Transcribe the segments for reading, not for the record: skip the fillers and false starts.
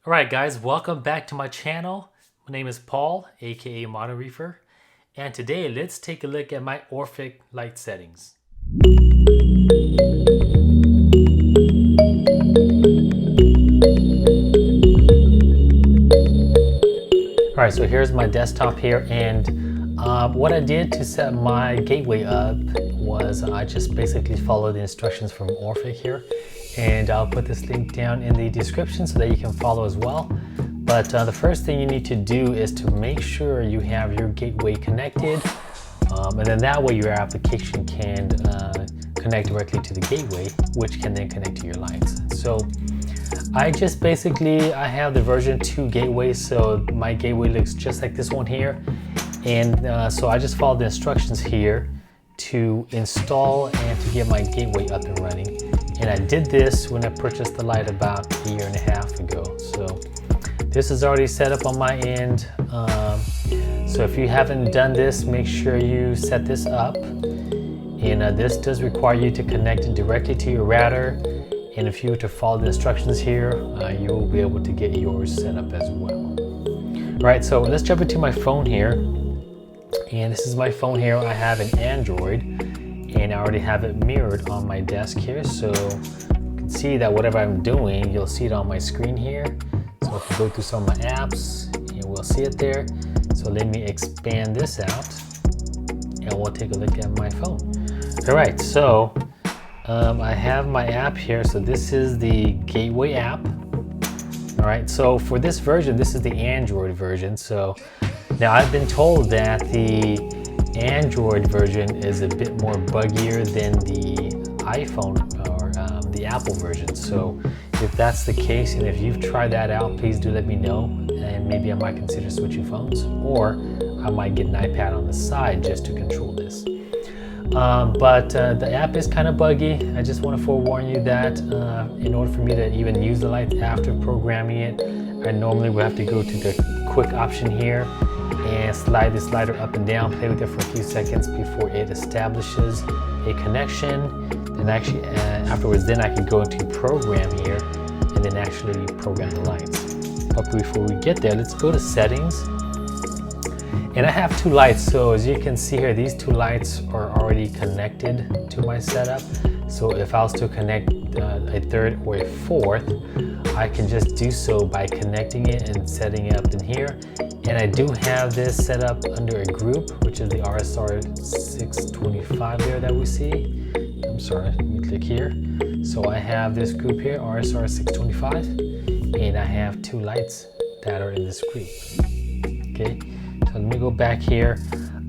Alright guys, welcome back to my channel. My name is Paul, aka Modern Reefer, and today let's take a look at my Orphek light settings. Alright, so here's my desktop here, and what I did to set my gateway up was I just basically followed the instructions from Orphek here, and I'll put this link down in the description so that you can follow as well. But the first thing you need to do is to make sure you have your gateway connected, and then that way your application can connect directly to the gateway, which can then connect to your lights. So I have the version 2 gateway, so my gateway looks just like this one here. And so I just followed the instructions here to install and to get my gateway up and running. And I did this when I purchased the light about a year and a half ago. So this is already set up on my end. So if you haven't done this, make sure you set this up. And this does require you to connect it directly to your router. And if you were to follow the instructions here, you will be able to get yours set up as well. All right, so let's jump into my phone here. And this is my phone here. I have an Android, and I already have it mirrored on my desk here. So you can see that whatever I'm doing, you'll see it on my screen here. So if you go through some of my apps, you will see it there. So let me expand this out, and we'll take a look at my phone. All right, so I have my app here. So this is the Gateway app. All right, so for this version, this is the Android version. So now I've been told that the Android version is a bit more buggier than the iPhone or the Apple version. So if that's the case, and if you've tried that out, please do let me know, and maybe I might consider switching phones, or I might get an iPad on the side just to control this. But the app is kind of buggy. I just want to forewarn you that in order for me to even use the light after programming it, I normally will have to go to the quick option here and slide this slider up and down, play with it for a few seconds before it establishes a connection. And actually afterwards, then I can go into program here and then actually program the lights. But before we get there, let's go to settings. And I have two lights, so as you can see here, these two lights are already connected to my setup. So if I was to connect a third or a fourth, I can just do so by connecting it and setting it up in here. And I do have this set up under a group, which is the RSR 625 there that we see. I'm sorry, let me click here. So I have this group here, RSR 625, and I have two lights that are in this group. Okay. So let me go back here.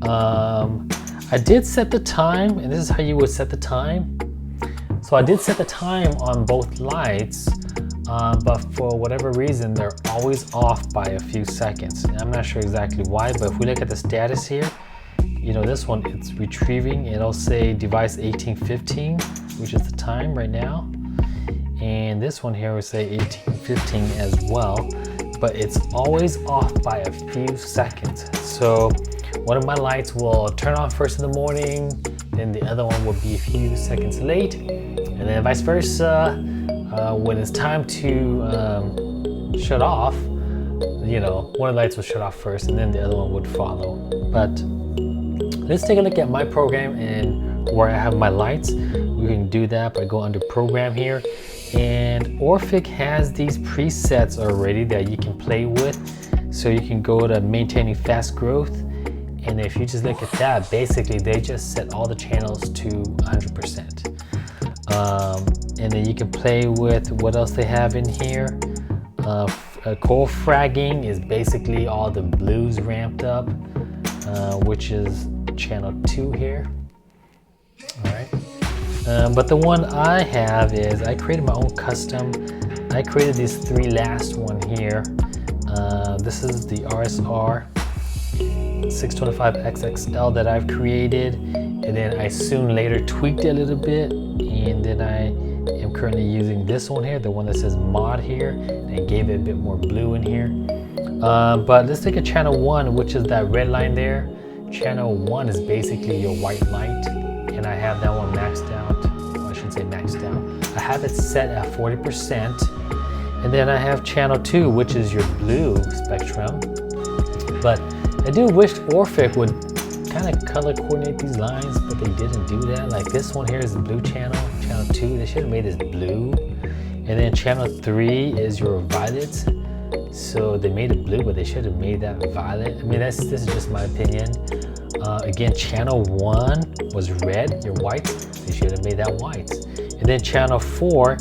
I did set the time, and this is how you would set the time. So I did set the time on both lights, but for whatever reason, they're always off by a few seconds. And I'm not sure exactly why, but if we look at the status here, you know, this one, it's retrieving. It'll say device 1815, which is the time right now. And this one here will say 1815 as well. But it's always off by a few seconds. So one of my lights will turn on first in the morning, then the other one will be a few seconds late, and then vice versa. When it's time to shut off, you know, one of the lights will shut off first and then the other one would follow. But let's take a look at my program and where I have my lights. We can do that by going under program here. And Orphek has these presets already that you can play with. So you can go to maintaining fast growth. And if you just look at that, basically they just set all the channels to 100%. And then you can play with what else they have in here. Core fragging is basically all the blues ramped up, which is channel 2 here. All right. But the one I have is I created my own custom. I created these three last one here. This is the RSR 625 XXL that I've created, and then I soon later tweaked it a little bit, and then I am currently using this one here, the one that says mod here, and I gave it a bit more blue in here. But let's take a channel 1, which is that red line there. Channel 1 is basically your white light, and I have that one maxed out. Well, I shouldn't say maxed out. I have it set at 40%, And then I have channel 2, which is your blue spectrum. But I do wish Orphek would kind of color coordinate these lines, but they didn't do that. Like this one here is the blue channel, channel 2, they should have made this blue. And then channel 3 is your violet. So they made it blue, but they should have made that violet. I mean, this is just my opinion. Again, channel 1 was red, your white. They should have made that white. And then channel 4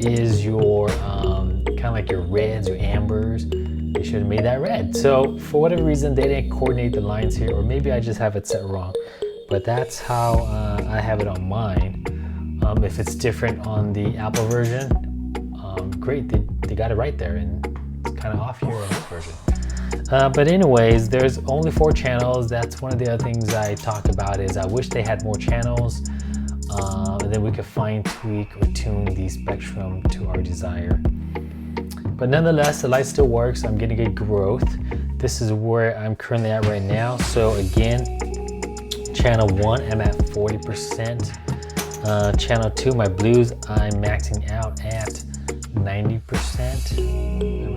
is your kind of like your reds, your ambers. They should have made that red. So for whatever reason, they didn't coordinate the lines here, or maybe I just have it set wrong. But that's how I have it on mine. If it's different on the Apple version, great, they got it right there, and it's kind of off here on this version. But anyways, there's only 4 channels. That's one of the other things I talk about is I wish they had more channels, and then we could fine tweak or tune the spectrum to our desire. But nonetheless, the light still works. I'm getting good growth. This is where I'm currently at right now. So again, channel 1, I'm at 40%. Channel 2, my blues, I'm maxing out at 90%.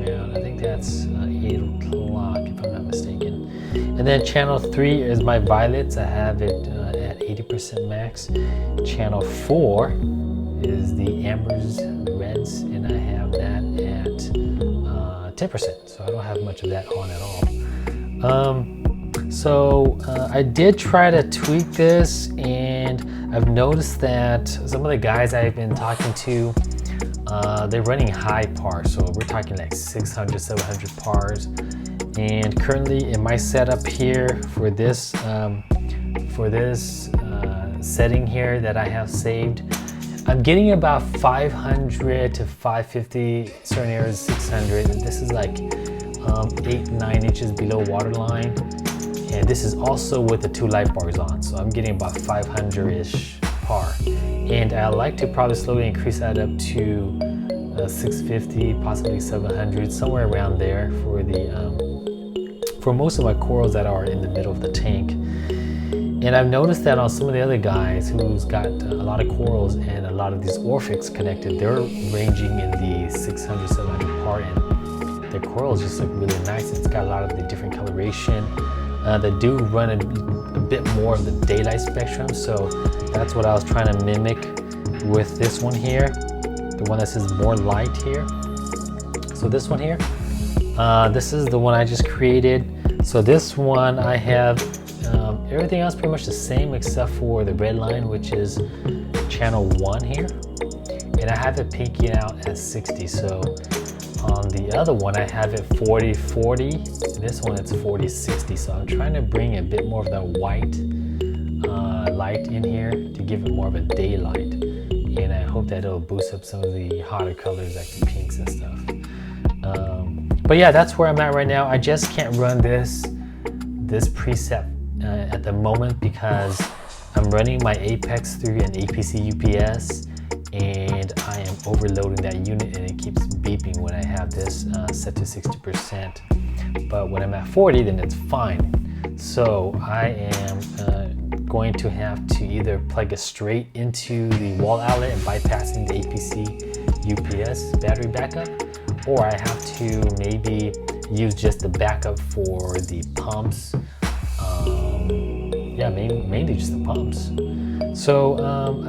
Around, I think that's 8 o'clock if I'm not mistaken. And then channel 3 is my violets. I have it at 80% max. Channel 4 is the ambers, the reds, and I have that at 10%. So I don't have much of that on at all. I did try to tweak this, and I've noticed that some of the guys I've been talking to, they're running high par, so we're talking like 600, 700 pars. And currently in my setup here for this setting here that I have saved, I'm getting about 500 to 550, certain areas 600. This is like 8-9 inches below water line. And this is also with the 2 light bars on, so I'm getting about 500-ish par. And I like to probably slowly increase that up to 650, possibly 700, somewhere around there for most of my corals that are in the middle of the tank. And I've noticed that on some of the other guys who's got a lot of corals and a lot of these Orpheks connected, they're ranging in the 600, 700 par, and their corals just look really nice. It's got a lot of the different coloration. They do run a bit more of the daylight spectrum, so that's what I was trying to mimic with this one here, the one that says more light here. So this one here, this is the one I just created. So this one I have everything else pretty much the same except for the red line, which is channel 1 here, and I have it peaking out at 60. So on the other one, I have it 40-40. This one, it's 40-60. So I'm trying to bring a bit more of that white light in here to give it more of a daylight. And I hope that it'll boost up some of the hotter colors like the pinks and stuff. But yeah, that's where I'm at right now. I just can't run this preset at the moment because I'm running my Apex through an APC UPS, and I am overloading that unit, and it keeps beeping when I have this set to 60%. But when I'm at 40, then it's fine. So I am going to have to either plug it straight into the wall outlet and bypassing the APC UPS battery backup, or I have to maybe use just the backup for the pumps. Yeah, mainly just the pumps. So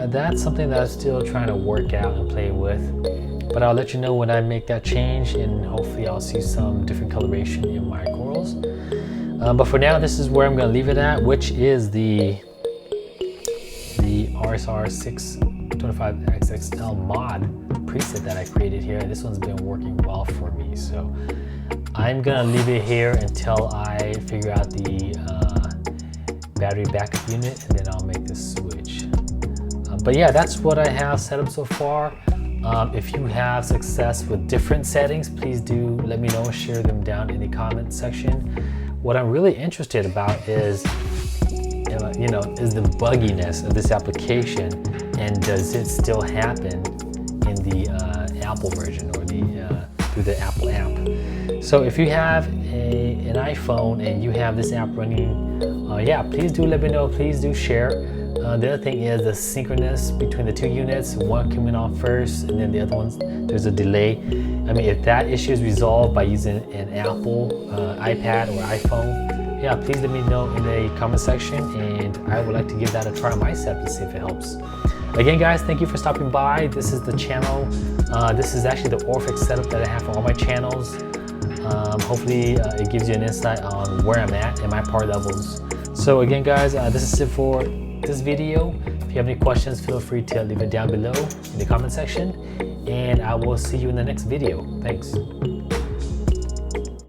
that's something that I'm still trying to work out and play with. But I'll let you know when I make that change, and hopefully I'll see some different coloration in my corals. But for now, this is where I'm going to leave it at, which is the RSR 625 XXL mod preset that I created here. This one's been working well for me. So I'm going to leave it here until I figure out the battery backup unit, and then I'll make this switch. But yeah, that's what I have set up so far. If you have success with different settings, please do let me know, share them down in the comment section. What I'm really interested about is, is the bugginess of this application, and does it still happen in the Apple version or through the Apple app? So if you have an iPhone and you have this app running, yeah, please do let me know. Please do share. The other thing is the synchronous between the two units, one coming on first and then the other one's, there's a delay. I mean, if that issue is resolved by using an Apple iPad or iPhone, yeah, please let me know in the comment section, and I would like to give that a try myself to see if it helps. Again, guys, thank you for stopping by. This is the channel. This is actually the Orphek setup that I have for all my channels. Hopefully it gives you an insight on where I'm at and my power levels. So again, guys, this is it for this video. If you have any questions, feel free to leave it down below in the comment section, and I will see you in the next video. Thanks.